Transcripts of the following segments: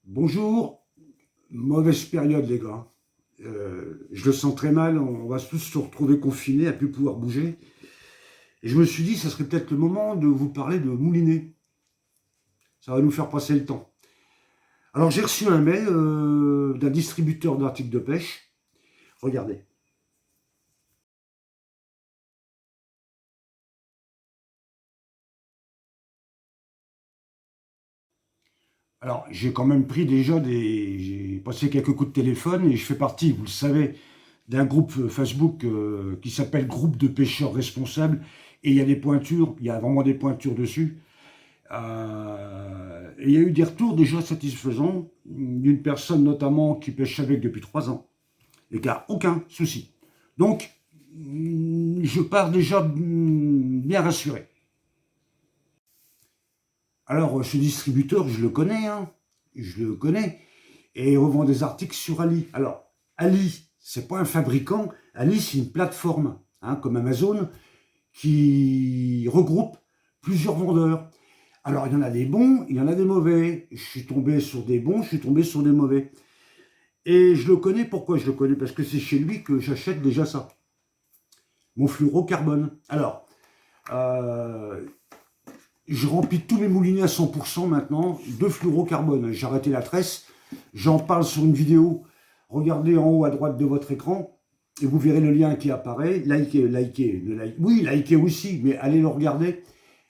Bonjour, mauvaise période les gars. Je le sens très mal, on va tous se retrouver confinés, à plus pouvoir bouger. Et je me suis dit, ça serait peut-être le moment de vous parler de moulinet. Ça va nous faire passer le temps. Alors j'ai reçu un mail d'un distributeur d'articles de pêche. Regardez. Alors j'ai quand même pris déjà j'ai passé quelques coups de téléphone et je fais partie, vous le savez, d'un groupe Facebook qui s'appelle Groupe de pêcheurs responsables. Et il y a des pointures, il y a vraiment des pointures dessus. Et il y a eu des retours déjà satisfaisants d'une personne notamment qui pêche avec depuis 3 ans et qui n'a aucun souci. Donc, je pars déjà bien rassuré. Alors, ce distributeur, je le connais, hein, je le connais, et il revend des articles sur Ali. Alors, Ali, c'est pas un fabricant, Ali, c'est une plateforme, hein, comme Amazon, qui regroupe plusieurs vendeurs. Alors, il y en a des bons, il y en a des mauvais. Je suis tombé sur des bons, je suis tombé sur des mauvais. Et je le connais, pourquoi je le connais? Parce que c'est chez lui que j'achète déjà ça. Mon fluorocarbone. Alors, euh, je remplis tous mes moulinets à 100% maintenant de fluorocarbone. J'ai arrêté la tresse. J'en parle sur une vidéo. Regardez en haut à droite de votre écran et vous verrez le lien qui apparaît. Likez. Oui, likez aussi, mais allez le regarder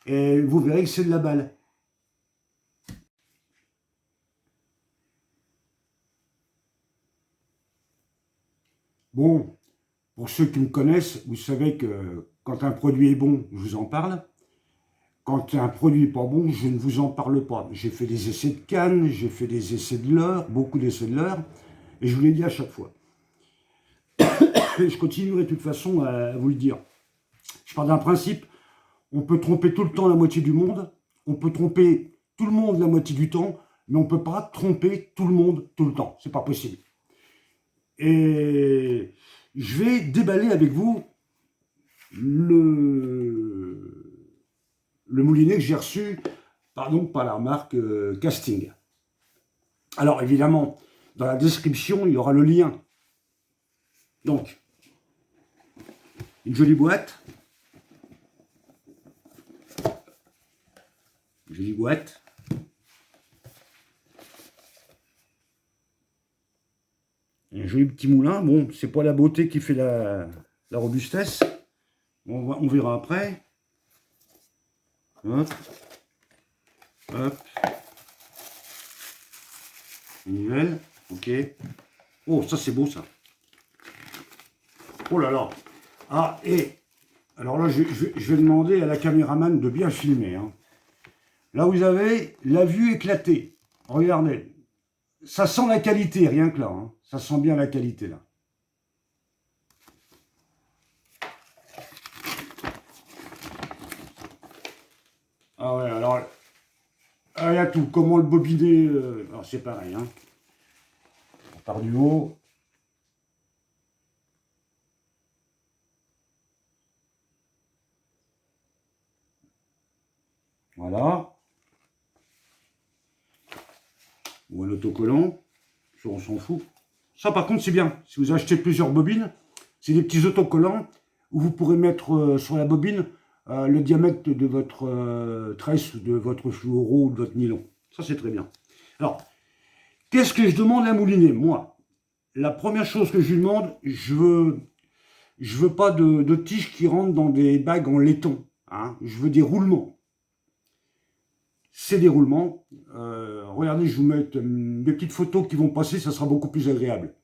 et vous verrez que c'est de la balle. Bon, pour ceux qui me connaissent, vous savez que quand un produit est bon, je vous en parle. Quand un produit n'est pas bon, je ne vous en parle pas. J'ai fait des essais de canne, j'ai fait des essais de leurre, beaucoup d'essais de leurre, et je vous l'ai dit à chaque fois. Et je continuerai de toute façon à vous le dire. Je pars d'un principe, on peut tromper tout le temps la moitié du monde, on peut tromper tout le monde la moitié du temps, mais on ne peut pas tromper tout le monde tout le temps. C'est pas possible. Et je vais déballer avec vous le moulinet que j'ai reçu par la marque Casting. Alors évidemment, dans la description, il y aura le lien. Donc, une jolie boîte. Une jolie boîte. Un joli petit moulin. Bon, c'est pas la beauté qui fait la robustesse. On verra après. Hop. Hop. Nivelle. Ok. Oh, ça c'est beau ça. Oh là là. Ah, et alors là, je vais demander à la caméraman de bien filmer. Hein. Là, vous avez la vue éclatée. Regardez. Ça sent la qualité, rien que là. Hein. Ça sent bien la qualité là. Ah ouais, alors, il y a tout. Comment le bobiner alors c'est pareil. Hein. On part du haut. Voilà. Ou un autocollant. Ça, on s'en fout. Ça, par contre, c'est bien. Si vous achetez plusieurs bobines, c'est des petits autocollants où vous pourrez mettre sur la bobine le diamètre de votre tresse, de votre fluoro ou de votre nylon. Ça, c'est très bien. Alors, qu'est-ce que je demande à un moulinet? Moi, la première chose que je lui demande, je veux pas de tiges qui rentrent dans des bagues en laiton. Hein. Je veux des roulements. Ces déroulements, regardez, je vous mets des petites photos qui vont passer, ça sera beaucoup plus agréable.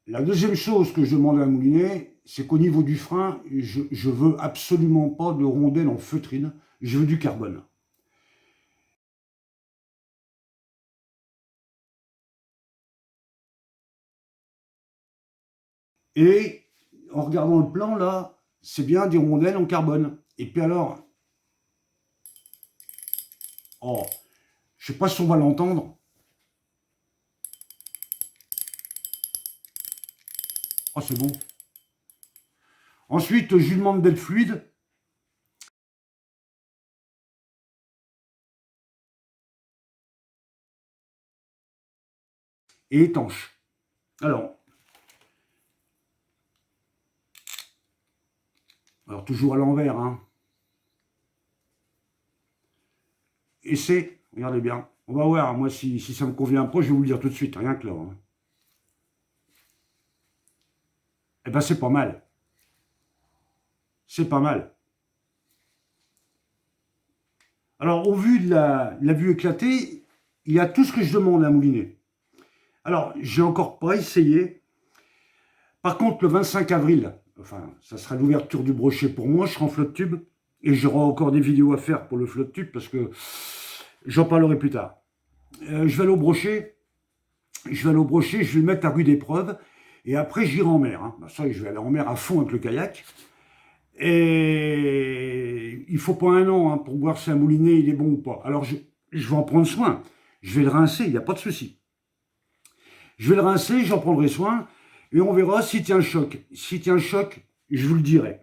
La deuxième chose que je demande à un moulinet, c'est qu'au niveau du frein, je veux absolument pas de rondelles en feutrine, je veux du carbone. Et en regardant le plan là, c'est bien des rondelles en carbone. Et puis alors, oh, je sais pas si on va l'entendre. Oh, c'est bon. Ensuite, je lui demande d'être fluide. Et étanche. Alors toujours à l'envers, hein. Et c'est, regardez bien, on va voir, moi si ça me convient pas, je vais vous le dire tout de suite, rien que là. Hein. Eh ben c'est pas mal. C'est pas mal. Alors, au vu de la vue éclatée, il y a tout ce que je demande à mouliner. Alors, j'ai encore pas essayé. Par contre, le 25 avril, enfin, ça sera l'ouverture du brochet pour moi, je serai en flotte tube. Et j'aurai encore des vidéos à faire pour le flotte tube parce que j'en parlerai plus tard. Je vais aller au brochet. Je vais le mettre à rude épreuve. Et après, j'irai en mer. Hein. Ça, je vais aller en mer à fond avec le kayak. Et il faut pas un an hein, pour voir si un moulinet il est bon ou pas. Alors je vais en prendre soin. Je vais le rincer, il n'y a pas de souci. Je vais le rincer, j'en prendrai soin, et on verra s'il tient le choc. S'il tient le choc, je vous le dirai.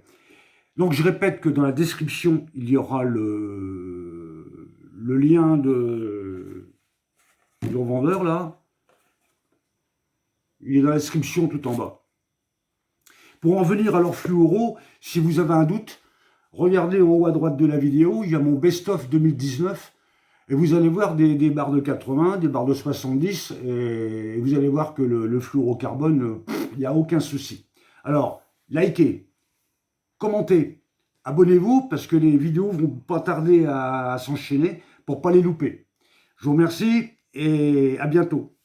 Donc je répète que dans la description, il y aura le lien du revendeur là. Il est dans la description tout en bas. Pour en venir à leur fluoro, si vous avez un doute, regardez en haut à droite de la vidéo, il y a mon best-of 2019, et vous allez voir des barres de 80, des barres de 70, et vous allez voir que le fluorocarbone, il n'y a aucun souci. Alors, likez, commentez, abonnez-vous, parce que les vidéos vont pas tarder à s'enchaîner pour ne pas les louper. Je vous remercie, et à bientôt.